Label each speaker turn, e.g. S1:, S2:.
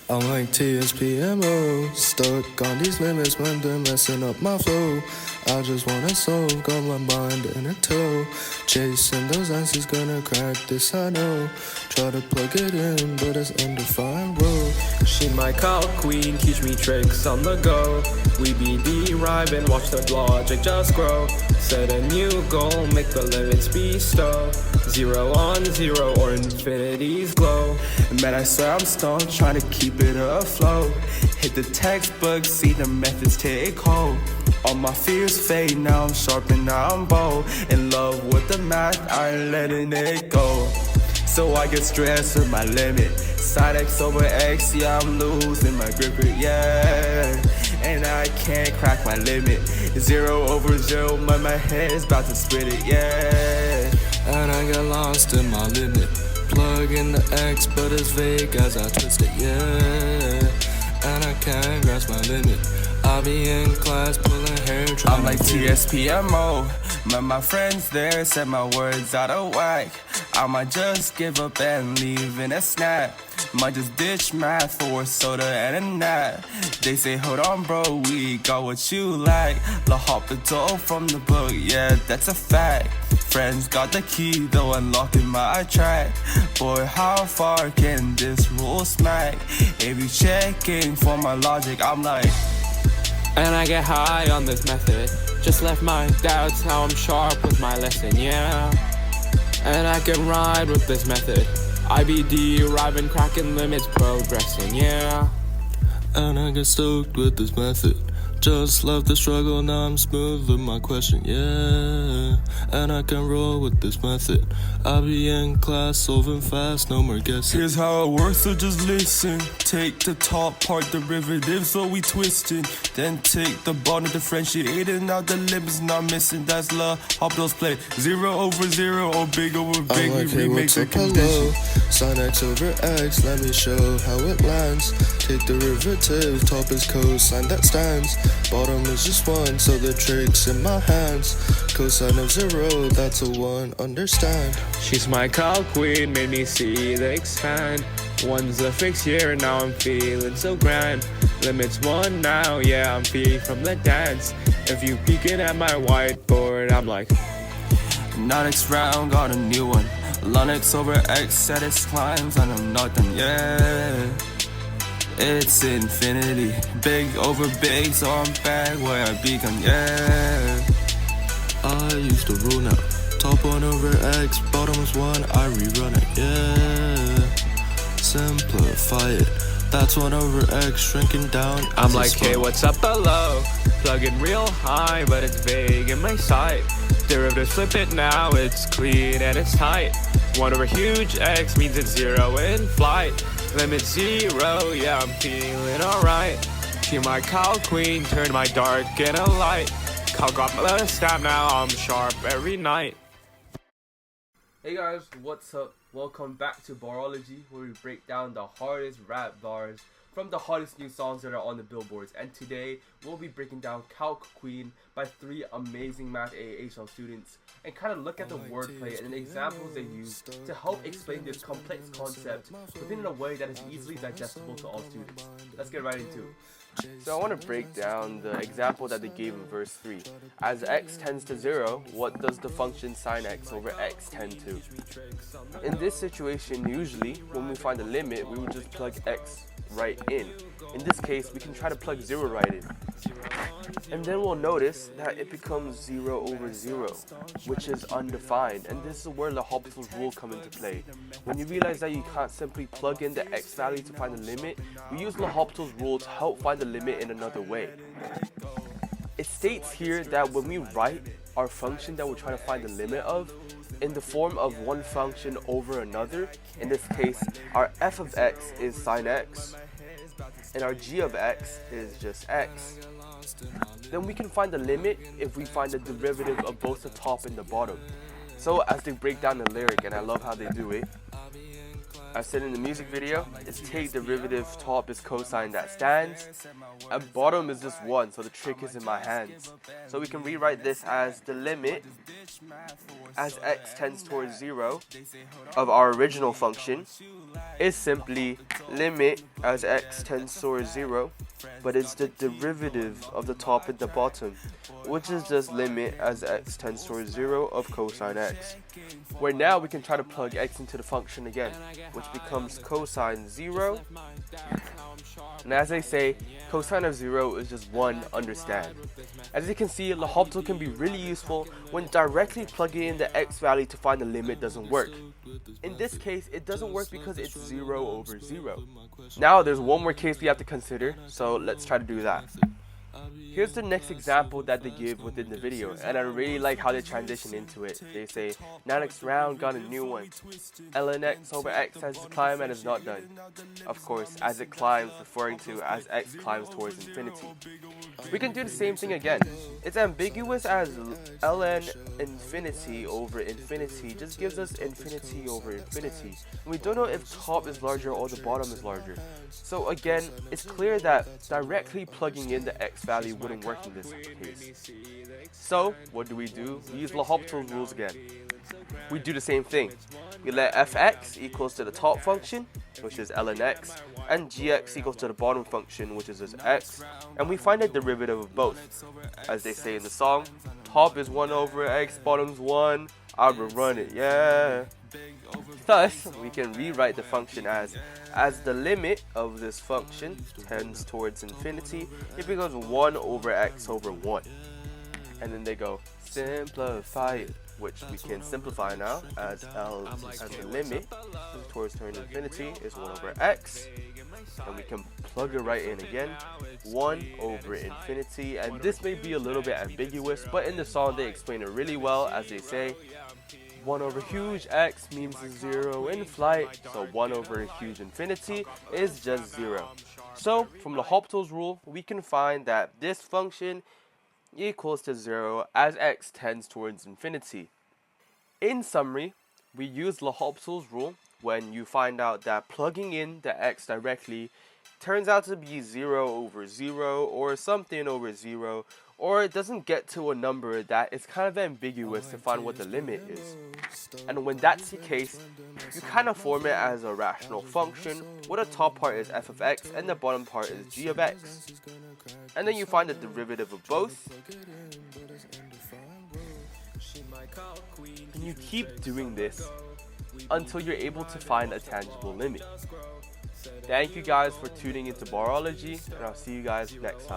S1: I'm like TSPMO, stuck on these limits when they're messing up my flow. I just wanna solve, got my mind in a tow. Chasing those answers, gonna crack this I know. Try to plug it in, but it's undefined road.
S2: She my Calc queen, teach me tricks on the go. We be deriving, watch the logic just grow. Set a new goal, make the limits bestow. 0 on 0 or infinity's glow.
S3: Man, I swear I'm stoned, trying to keep it afloat. Hit the textbook, see the methods take hold. All my fears fade, now I'm sharp and now I'm bold. In love with the math, I ain't letting it go. So I get stressed with my limit. Side X over X, yeah, I'm losing my grip, yeah. And I can't crack my limit. 0 over 0, my head is about to split it, yeah.
S1: And I get lost in my limit. Plug in the X, but it's vague as I twist it, yeah. And I can't grasp my limit. I be in class pulling hair, trying
S3: I'm like
S1: to fit it.
S3: TSPMO. My friends there said my words out of whack. I might just give up and leave in a snap. Might just ditch math for a soda and a nap. They say, hold on, bro, we got what you like. La hop the door from the book, yeah, that's a fact. Friends got the key, though unlocking my track. Boy, how far can this rule smack? If you checking for my logic, I'm like.
S2: And I get high on this method. Just left my doubts, now I'm sharp with my lesson, yeah. And I can ride with this method. I be deriving, cracking limits, progressing, yeah.
S1: And I get stoked with this method. Just left the struggle, now I'm smooth with my question, yeah. And I can roll with this method. I be in class, solving fast, no more guessing.
S3: Here's how it works, so just listen. Take the top part derivative, so we twisting. Then take the bottom differentiating, now the limits not missing. That's la Hopdos play. 0 over 0 or big over big.
S1: I'm like,
S3: We
S1: hey,
S3: remake
S1: what's
S3: the
S1: up, hello?
S3: condition.
S1: Sin X over X, let me show how it lands. Take derivative, top is cosine that stands. Bottom is just 1, so the trick's in my hands. Cosine of 0, that's a 1, understand.
S2: She's my Calc queen, made me see the expand. 1's a fixed year, now I'm feeling so grand. Limits 1 now, yeah, I'm free from the dance. If you peeking at my whiteboard, I'm like,
S3: Next round, got a new one. Linux over X, set its climbs, and I'm not done, yeah. It's infinity, big over big, so I'm back where I begun, yeah.
S1: I used to rule now. Top 1 over X, bottom is 1, I rerun it, yeah. Simplify it. That's 1 over X, shrinking down.
S2: I'm
S1: as
S2: like,
S1: it's
S2: hey,
S1: fun.
S2: what's up below? Plugging real high, but it's vague in my sight. Derivatives flip it now, it's clean and it's tight. 1 over huge X means it's 0 in flight. Limit 0, yeah, I'm feeling alright. She my Calc queen, turned my dark into light. Calc got my stamp, now I'm sharp every night.
S4: Hey guys, what's up? Welcome back to Barology, where we break down the hardest rap bars from the hottest new songs that are on the billboards. And today, we'll be breaking down Calc Queen by 3 amazing math AAH students and kind of look at the wordplay and the examples they use to help explain this complex concept within a way that is easily digestible to all students. Let's get right into it. So I want to break down the example that they gave in verse 3. As x tends to 0, what does the function sin x over x tend to? In this situation, usually, when we find a limit, we would just plug x right in. In this case, we can try to plug 0 right in. And then we'll notice that it becomes 0 over 0, which is undefined. And this is where L'Hopital's rule comes into play. When you realize that you can't simply plug in the x value to find the limit, we use L'Hopital's rule to help find the limit in another way. It states here that when we write our function that we're trying to find the limit of in the form of one function over another, in this case, our f of x is sin x, and our g of x is just x. Then we can find the limit if we find the derivative of both the top and the bottom. So as they break down the lyric, and I love how they do it, I said in the music video, it's take derivative, top is cosine that stands, and bottom is just 1, so the trick is in my hands. So we can rewrite this as the limit as x tends towards 0 of our original function is simply
S5: limit as x tends towards 0, but it's the derivative of the top and the bottom, which is just limit as x tends towards 0 of cosine x.
S4: Where now we can try to plug x into the function again, which becomes cosine 0. And as they say, cosine of 0 is just 1 understand. As you can see, L'Hopital can be really useful when directly plugging in the x value to find the limit doesn't work. In this case, it doesn't work because it's 0 over 0. Now there's one more case we have to consider, so let's try to do that. Here's the next example that they give within the video, and I really like how they transition into it. They say, now next round, got a new one. ln x over x as it climbs and is not done. Of course, as it climbs, referring to as x climbs towards infinity. We can do the same thing again. It's ambiguous as ln infinity over infinity just gives us infinity over infinity. And we don't know if top is larger or the bottom is larger. So again, it's clear that directly plugging in the x value wouldn't work in this case. So what do? We use L'Hopital's rules again. We do the same thing. We let fx equals to the top function, which is ln x, and gx equals to the bottom function, which is just x, and we find the derivative of both. As they say in the song, top is 1 over x, bottom's 1, I will run it, yeah. Thus, we can rewrite the function as the limit of this function tends towards infinity, it becomes 1 over x over 1. And then they go, simplify it, which we can simplify now as the limit towards infinity is 1 over x. And we can plug it right in again, 1 over infinity. And this may be a little bit ambiguous, but in the song they explain it really well. As they say, 1 over huge x means 0 in flight, so 1 over huge infinity is just 0. So from L'Hopital's rule, we can find that this function equals to 0 as x tends towards infinity. In summary, we use L'Hopital's rule when you find out that plugging in the x directly turns out to be 0 over 0 or something over 0, or it doesn't get to a number that is kind of ambiguous to find what the limit is. And when that's the case, you kind of form it as a rational function where the top part is f of x and the bottom part is g of x. And then you find the derivative of both. And you keep doing this until you're able to find a tangible limit. Thank you guys for tuning into Barology, and I'll see you guys next time.